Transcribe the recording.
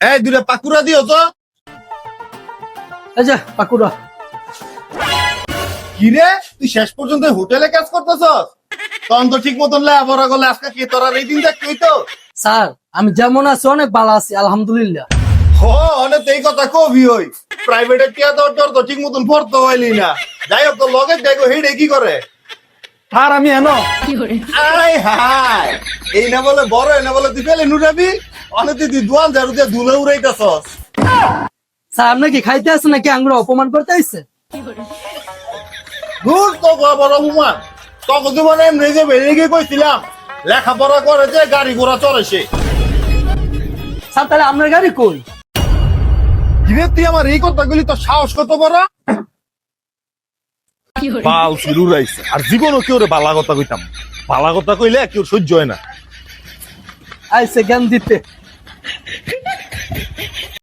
এই দুটা পাকুড়া দিও তো। এই যে পাকুড়া। কি রে, তুই শেষ পর্যন্ত হোটেলে কাজ করতেছস? তখন তো ঠিক মতন লেখাপড়া করলে আজকে কি তোরা এই দিন দেখতে হইতো? স্যার আমি যেমন আছি অনেক ভালো আছি আলহামদুলিল্লাহ। অনেক এই কথা কবি হই। প্রাইভেটের টিয়া তোর তো ঠিক মতন পড়তে হইলি না। যাই হোক, তো লগে দেখো হেডে কি করে। স্যার আমি এনো আয় হায়, এই না বলে বড়, এই না বলে তুই পেলে নুরাবি। অনেক তুই দোয়ান ঝাড়ু দিয়ে ধুলে উড়াইতেছস। স্যার আপনি কি খাইতে আসছেন নাকি আঙ্গুরা অপমান করতে আসছে? দূর তো বড় হুমান, তখন তো মানে এমনি যে বেরিয়ে গিয়ে কইছিলাম লেখাপড়া করে যে গাড়ি ঘোড়া চড়েছে। স্যার তাহলে আপনার গাড়ি কই? কিরে তুই আমার এই কথাগুলি তো সাহস কত বড়? বাল শুরু রাইছে, আর জীবনও কেউ বালা কথা কইতাম। বালা কথা কইলে কেউ সহ্য হয় না। আইসে জ্ঞান দিতে।